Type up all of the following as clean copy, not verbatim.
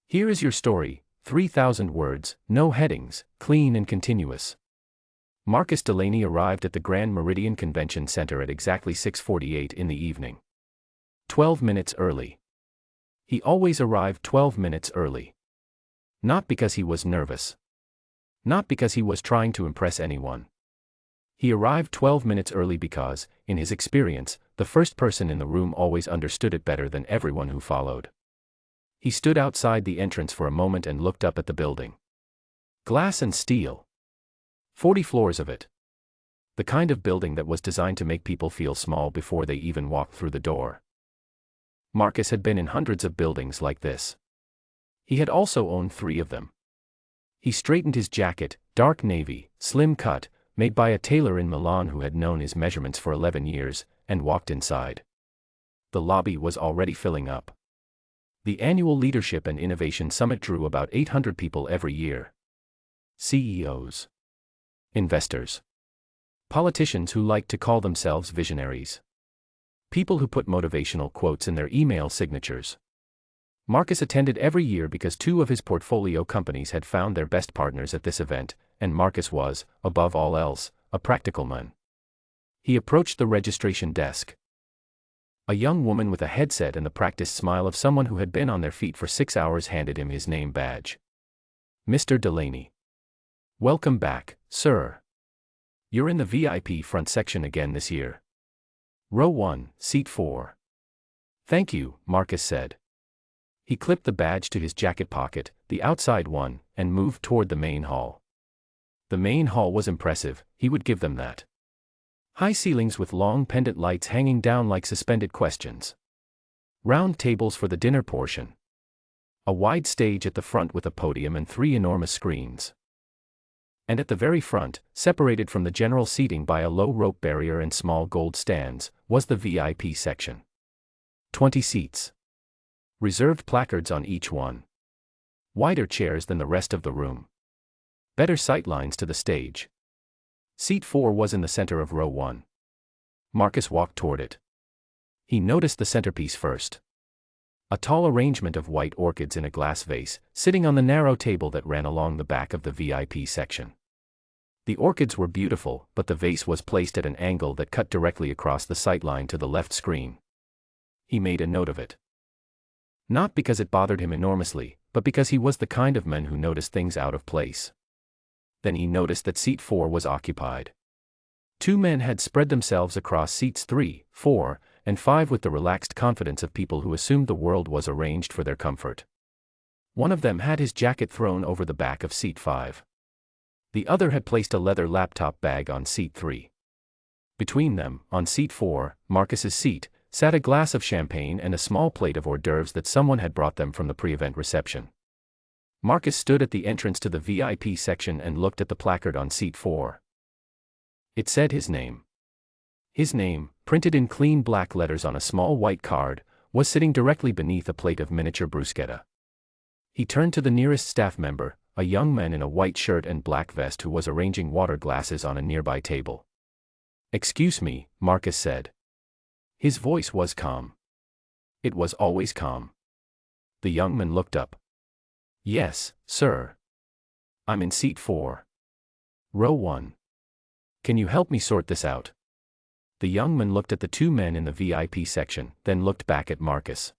Here is your story, 3,000 words, no headings, clean and continuous. Marcus Delaney arrived at the Grand Meridian Convention Center at exactly 6:48 in the evening. 12 minutes early. He always arrived 12 minutes early. Not because he was nervous. Not because he was trying to impress anyone. He arrived 12 minutes early because, in his experience, the first person in the room always understood it better than everyone who followed. He stood outside the entrance for a moment and looked up at the building. Glass and steel. 40 floors of it. The kind of building that was designed to make people feel small before they even walked through the door. Marcus had been in hundreds of buildings like this. He had also owned 3 of them. He straightened his jacket, dark navy, slim cut, made by a tailor in Milan who had known his measurements for 11 years, and walked inside. The lobby was already filling up. The annual Leadership and Innovation Summit drew about 800 people every year. CEOs. Investors. Politicians who liked to call themselves visionaries. People who put motivational quotes in their email signatures. Marcus attended every year because 2 of his portfolio companies had found their best partners at this event, and Marcus was, above all else, a practical man. He approached the registration desk. A young woman with a headset and the practiced smile of someone who had been on their feet for 6 hours handed him his name badge. Mr. Delaney. Welcome back, sir. You're in the VIP front section again this year. Row 1, seat 4. Thank you, Marcus said. He clipped the badge to his jacket pocket, the outside one, and moved toward the main hall. The main hall was impressive, he would give them that. High ceilings with long pendant lights hanging down like suspended questions. Round tables for the dinner portion. A wide stage at the front with a podium and 3 enormous screens. And at the very front, separated from the general seating by a low rope barrier and small gold stands, was the VIP section. 20 seats. Reserved placards on each one. Wider chairs than the rest of the room. Better sightlines to the stage. Seat 4 was in the center of row 1. Marcus walked toward it. He noticed the centerpiece first. A tall arrangement of white orchids in a glass vase, sitting on the narrow table that ran along the back of the VIP section. The orchids were beautiful, but the vase was placed at an angle that cut directly across the sightline to the left screen. He made a note of it. Not because it bothered him enormously, but because he was the kind of man who noticed things out of place. Then he noticed that seat 4 was occupied. 2 men had spread themselves across seats 3, 4, and 5 with the relaxed confidence of people who assumed the world was arranged for their comfort. One of them had his jacket thrown over the back of seat 5. The other had placed a leather laptop bag on seat 3. Between them, on seat 4, Marcus's seat, sat a glass of champagne and a small plate of hors d'oeuvres that someone had brought them from the pre-event reception. Marcus stood at the entrance to the VIP section and looked at the placard on seat 4. It said his name. His name, printed in clean black letters on a small white card, was sitting directly beneath a plate of miniature bruschetta. He turned to the nearest staff member, a young man in a white shirt and black vest who was arranging water glasses on a nearby table. "Excuse me," Marcus said. His voice was calm. It was always calm. The young man looked up. "Yes, sir. I'm in seat 4. Row 1. Can you help me sort this out?" The young man looked at the 2 men in the VIP section, then looked back at Marcus.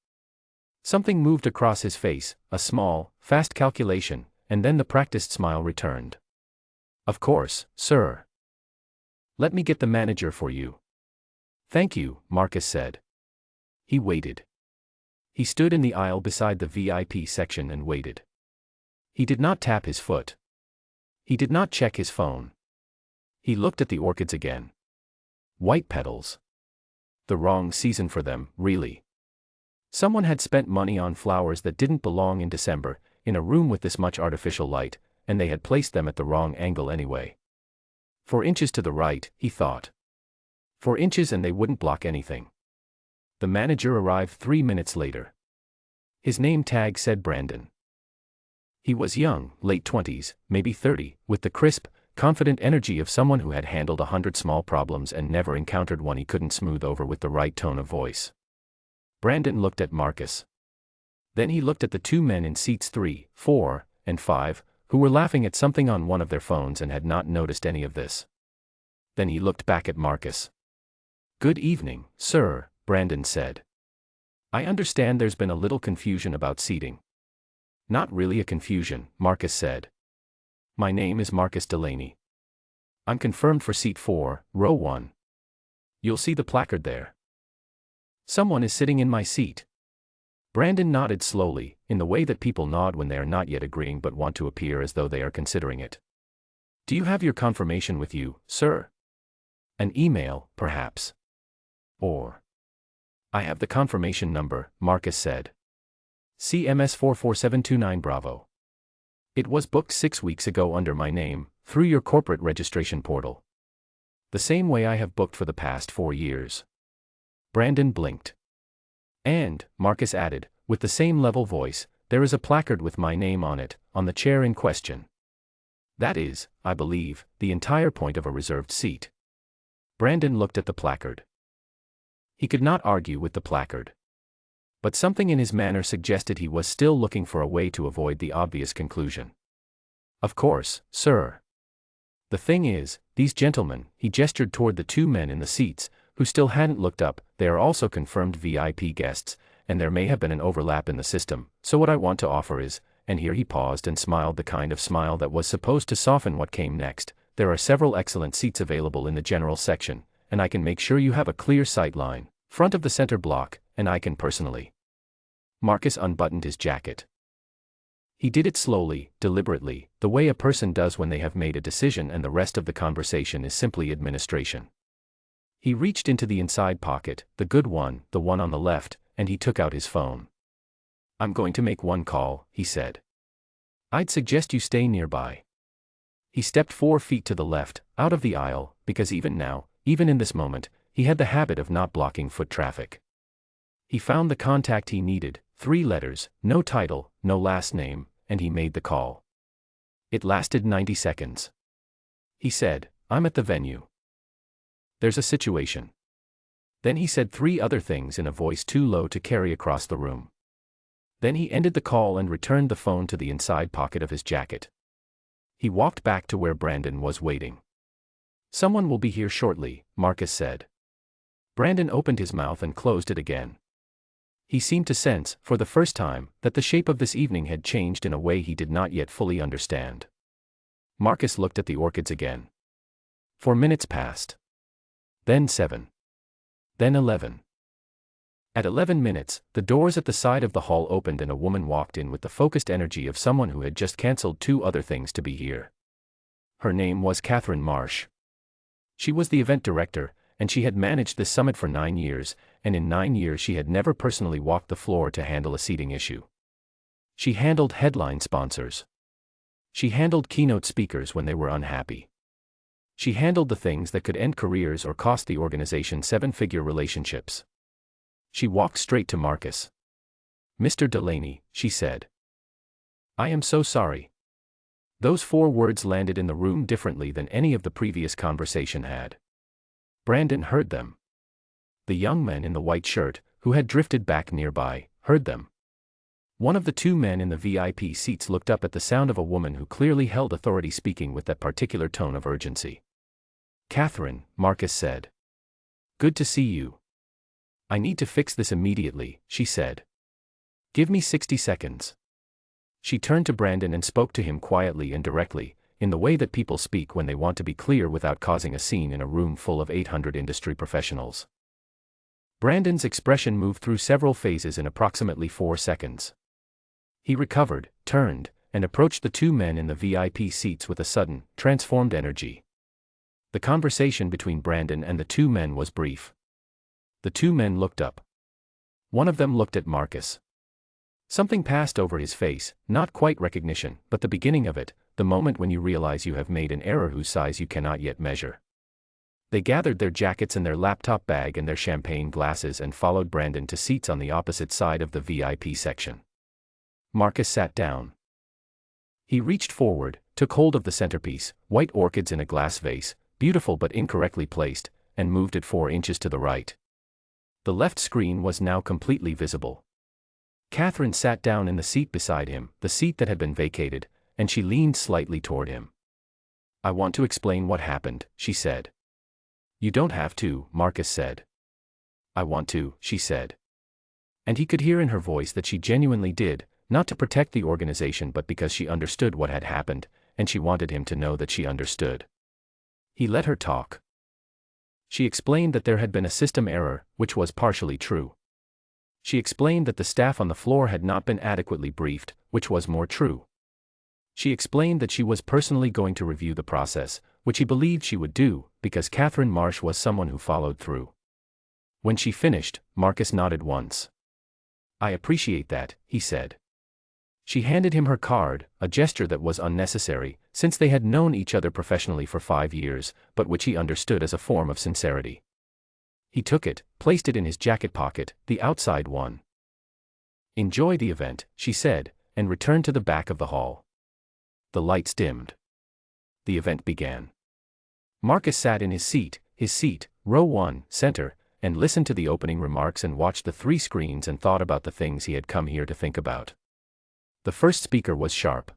Something moved across his face, a small, fast calculation, and then the practiced smile returned. "Of course, sir. Let me get the manager for you." "Thank you," Marcus said. He waited. He stood in the aisle beside the VIP section and waited. He did not tap his foot. He did not check his phone. He looked at the orchids again. White petals. The wrong season for them, really. Someone had spent money on flowers that didn't belong in December, in a room with this much artificial light, and they had placed them at the wrong angle anyway. 4 inches to the right, he thought. 4 inches and they wouldn't block anything. The manager arrived 3 minutes later. His name tag said Brandon. He was young, late 20s, maybe 30, with the crisp, confident energy of someone who had handled 100 small problems and never encountered one he couldn't smooth over with the right tone of voice. Brandon looked at Marcus. Then he looked at the two men in seats 3, 4, and 5, who were laughing at something on one of their phones and had not noticed any of this. Then he looked back at Marcus. "Good evening, sir," Brandon said. "I understand there's been a little confusion about seating." "Not really a confusion," Marcus said. "My name is Marcus Delaney. I'm confirmed for seat 4, row 1. You'll see the placard there. Someone is sitting in my seat." Brandon nodded slowly, in the way that people nod when they are not yet agreeing but want to appear as though they are considering it. "Do you have your confirmation with you, sir? An email, perhaps? Or—" "I have the confirmation number," Marcus said. "CMS 44729 Bravo. It was booked 6 weeks ago under my name, through your corporate registration portal. The same way I have booked for the past 4 years." Brandon blinked. "And," Marcus added, with the same level voice, "there is a placard with my name on it, on the chair in question. That is, I believe, the entire point of a reserved seat." Brandon looked at the placard. He could not argue with the placard. But something in his manner suggested he was still looking for a way to avoid the obvious conclusion. "Of course, sir. The thing is, these gentlemen," he gestured toward the two men in the seats, who still hadn't looked up, "they are also confirmed VIP guests, and there may have been an overlap in the system, so what I want to offer is," and here he paused and smiled the kind of smile that was supposed to soften what came next, "there are several excellent seats available in the general section, and I can make sure you have a clear sight line, front of the center block, and I can personally—" Marcus unbuttoned his jacket. He did it slowly, deliberately, the way a person does when they have made a decision and the rest of the conversation is simply administration. He reached into the inside pocket, the good one, the one on the left, and he took out his phone. "I'm going to make one call," he said. "I'd suggest you stay nearby." He stepped 4 feet to the left, out of the aisle, because even now, even in this moment, he had the habit of not blocking foot traffic. He found the contact he needed, 3 letters, no title, no last name, and he made the call. It lasted 90 seconds. He said, "I'm at the venue. There's a situation." Then he said 3 other things in a voice too low to carry across the room. Then he ended the call and returned the phone to the inside pocket of his jacket. He walked back to where Brandon was waiting. "Someone will be here shortly," Marcus said. Brandon opened his mouth and closed it again. He seemed to sense, for the first time, that the shape of this evening had changed in a way he did not yet fully understand. Marcus looked at the orchids again. 4 minutes passed. Then 7. Then 11. At 11 minutes, the doors at the side of the hall opened and a woman walked in with the focused energy of someone who had just cancelled 2 other things to be here. Her name was Catherine Marsh. She was the event director, and she had managed this summit for 9 years, and in 9 years she had never personally walked the floor to handle a seating issue. She handled headline sponsors. She handled keynote speakers when they were unhappy. She handled the things that could end careers or cost the organization 7-figure relationships. She walked straight to Marcus. "Mr. Delaney," she said. "I am so sorry." Those 4 words landed in the room differently than any of the previous conversation had. Brandon heard them. The young man in the white shirt, who had drifted back nearby, heard them. One of the 2 men in the VIP seats looked up at the sound of a woman who clearly held authority speaking with that particular tone of urgency. "Catherine," Marcus said. "Good to see you." "I need to fix this immediately," she said. "Give me 60 seconds. She turned to Brandon and spoke to him quietly and directly, in the way that people speak when they want to be clear without causing a scene in a room full of 800 industry professionals. Brandon's expression moved through several phases in approximately 4 seconds. He recovered, turned, and approached the 2 men in the VIP seats with a sudden, transformed energy. The conversation between Brandon and the 2 men was brief. The 2 men looked up. One of them looked at Marcus. Something passed over his face, not quite recognition, but the beginning of it, the moment when you realize you have made an error whose size you cannot yet measure. They gathered their jackets and their laptop bag and their champagne glasses and followed Brandon to seats on the opposite side of the VIP section. Marcus sat down. He reached forward, took hold of the centerpiece, white orchids in a glass vase, beautiful but incorrectly placed, and moved it 4 inches to the right. The left screen was now completely visible. Catherine sat down in the seat beside him, the seat that had been vacated, and she leaned slightly toward him. "I want to explain what happened," she said. "You don't have to," Marcus said. "I want to," she said. And he could hear in her voice that she genuinely did, not to protect the organization but because she understood what had happened, and she wanted him to know that she understood. He let her talk. She explained that there had been a system error, which was partially true. She explained that the staff on the floor had not been adequately briefed, which was more true. She explained that she was personally going to review the process, which he believed she would do, because Catherine Marsh was someone who followed through. When she finished, Marcus nodded once. "I appreciate that," he said. She handed him her card, a gesture that was unnecessary, since they had known each other professionally for 5 years, but which he understood as a form of sincerity. He took it, placed it in his jacket pocket, the outside one. "Enjoy the event," she said, and returned to the back of the hall. The lights dimmed. The event began. Marcus sat in his seat, row 1, center, and listened to the opening remarks and watched the 3 screens and thought about the things he had come here to think about. The first speaker was sharp.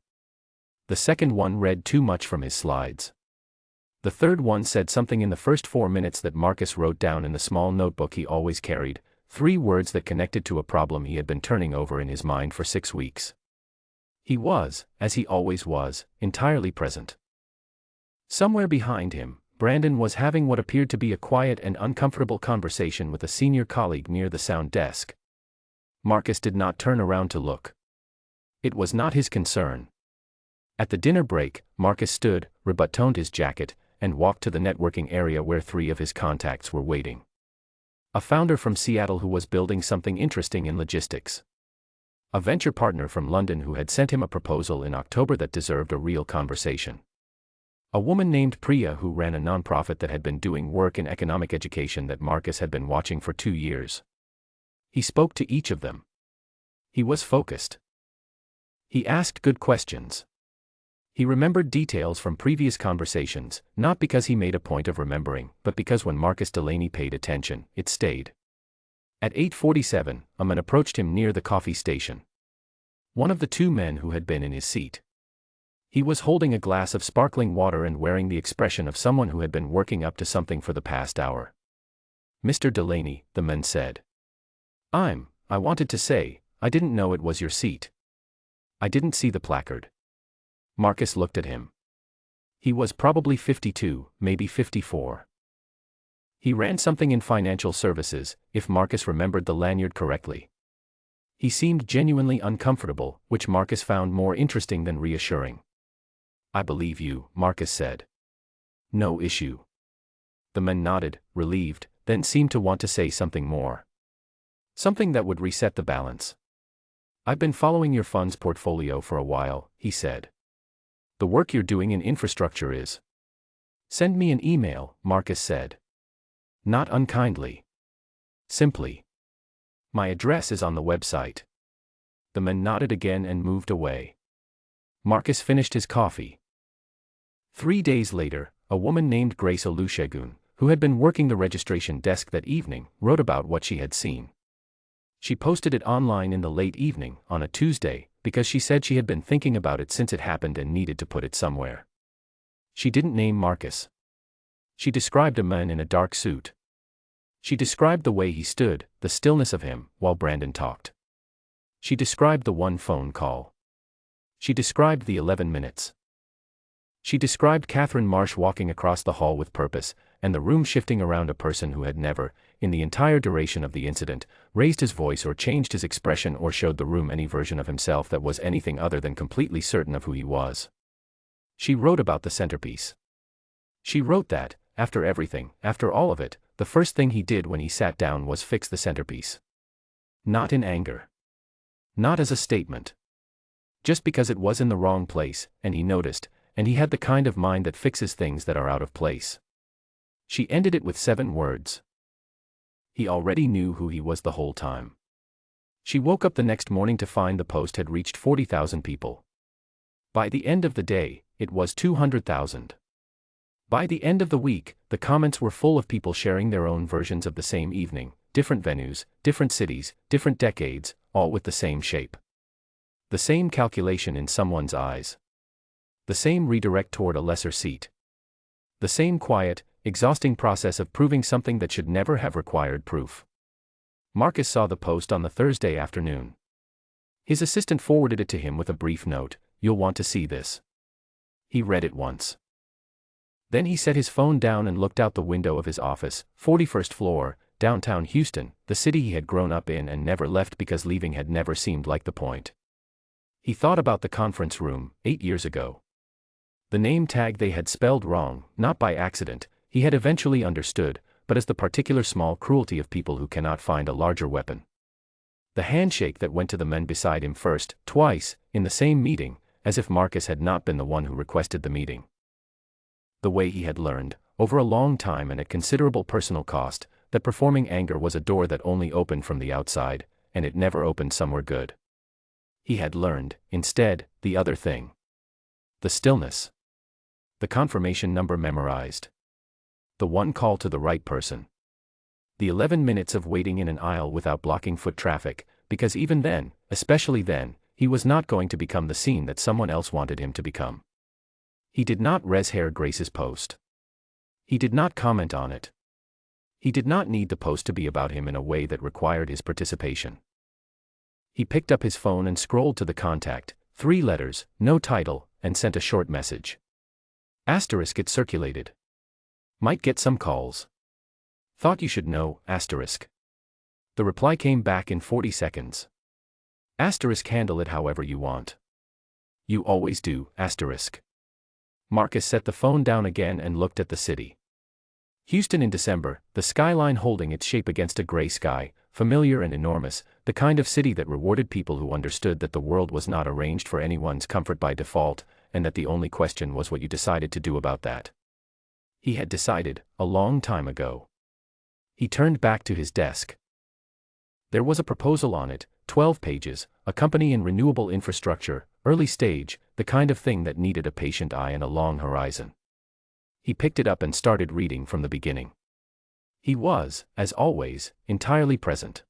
The second one read too much from his slides. The third one said something in the first 4 minutes that Marcus wrote down in the small notebook he always carried, 3 words that connected to a problem he had been turning over in his mind for 6 weeks. He was, as he always was, entirely present. Somewhere behind him, Brandon was having what appeared to be a quiet and uncomfortable conversation with a senior colleague near the sound desk. Marcus did not turn around to look. It was not his concern. At the dinner break, Marcus stood, rebuttoned his jacket, and walked to the networking area where 3 of his contacts were waiting. A founder from Seattle who was building something interesting in logistics. A venture partner from London who had sent him a proposal in October that deserved a real conversation. A woman named Priya who ran a nonprofit that had been doing work in economic education that Marcus had been watching for 2 years. He spoke to each of them. He was focused. He asked good questions. He remembered details from previous conversations, not because he made a point of remembering, but because when Marcus Delaney paid attention, it stayed. At 8:47, a man approached him near the coffee station. One of the 2 men who had been in his seat. He was holding a glass of sparkling water and wearing the expression of someone who had been working up to something for the past hour. "Mr. Delaney," the man said. I wanted to say, I didn't know it was your seat. I didn't see the placard." Marcus looked at him. He was probably 52, maybe 54. He ran something in financial services, if Marcus remembered the lanyard correctly. He seemed genuinely uncomfortable, which Marcus found more interesting than reassuring. "I believe you," Marcus said. "No issue." The man nodded, relieved, then seemed to want to say something more. Something that would reset the balance. "I've been following your fund's portfolio for a while," he said. "The work you're doing in infrastructure is." "Send me an email," Marcus said. Not unkindly. Simply. "My address is on the website." The man nodded again and moved away. Marcus finished his coffee. 3 days later, a woman named Grace Olusegun, who had been working the registration desk that evening, wrote about what she had seen. She posted it online in the late evening, on a Tuesday, because she said she had been thinking about it since it happened and needed to put it somewhere. She didn't name Marcus. She described a man in a dark suit. She described the way he stood, the stillness of him, while Brandon talked. She described the 1 phone call. She described the 11 minutes. She described Catherine Marsh walking across the hall with purpose, and the room shifting around a person who had never, in the entire duration of the incident, raised his voice or changed his expression or showed the room any version of himself that was anything other than completely certain of who he was. She wrote about the centerpiece. She wrote that, after everything, after all of it, the first thing he did when he sat down was fix the centerpiece. Not in anger. Not as a statement. Just because it was in the wrong place, and he noticed, and he had the kind of mind that fixes things that are out of place. She ended it with 7 words. He already knew who he was the whole time. She woke up the next morning to find the post had reached 40,000 people. By the end of the day, it was 200,000. By the end of the week, the comments were full of people sharing their own versions of the same evening, different venues, different cities, different decades, all with the same shape. The same calculation in someone's eyes. The same redirect toward a lesser seat. The same quiet, exhausting process of proving something that should never have required proof. Marcus saw the post on the Thursday afternoon. His assistant forwarded it to him with a brief note, "You'll want to see this." He read it once. Then he set his phone down and looked out the window of his office, 41st floor, downtown Houston, the city he had grown up in and never left because leaving had never seemed like the point. He thought about the conference room, 8 years ago. The name tag they had spelled wrong, not by accident, he had eventually understood, but as the particular small cruelty of people who cannot find a larger weapon. The handshake that went to the men beside him first, twice, in the same meeting, as if Marcus had not been the one who requested the meeting. The way he had learned, over a long time and at considerable personal cost, that performing anger was a door that only opened from the outside, and it never opened somewhere good. He had learned, instead, the other thing. The stillness. The confirmation number memorized. The one call to the right person. The 11 minutes of waiting in an aisle without blocking foot traffic, because even then, especially then, he was not going to become the scene that someone else wanted him to become. He did not res-hair Grace's post. He did not comment on it. He did not need the post to be about him in a way that required his participation. He picked up his phone and scrolled to the contact, 3 letters, no title, and sent a short message. Asterisk it circulated. Might get some calls. Thought you should know, asterisk. The reply came back in 40 seconds. Asterisk handle it however you want. You always do, asterisk. Marcus set the phone down again and looked at the city. Houston in December, the skyline holding its shape against a gray sky, familiar and enormous, the kind of city that rewarded people who understood that the world was not arranged for anyone's comfort by default, and that the only question was what you decided to do about that. He had decided, a long time ago. He turned back to his desk. There was a proposal on it, 12 pages, a company in renewable infrastructure, early stage, the kind of thing that needed a patient eye and a long horizon. He picked it up and started reading from the beginning. He was, as always, entirely present.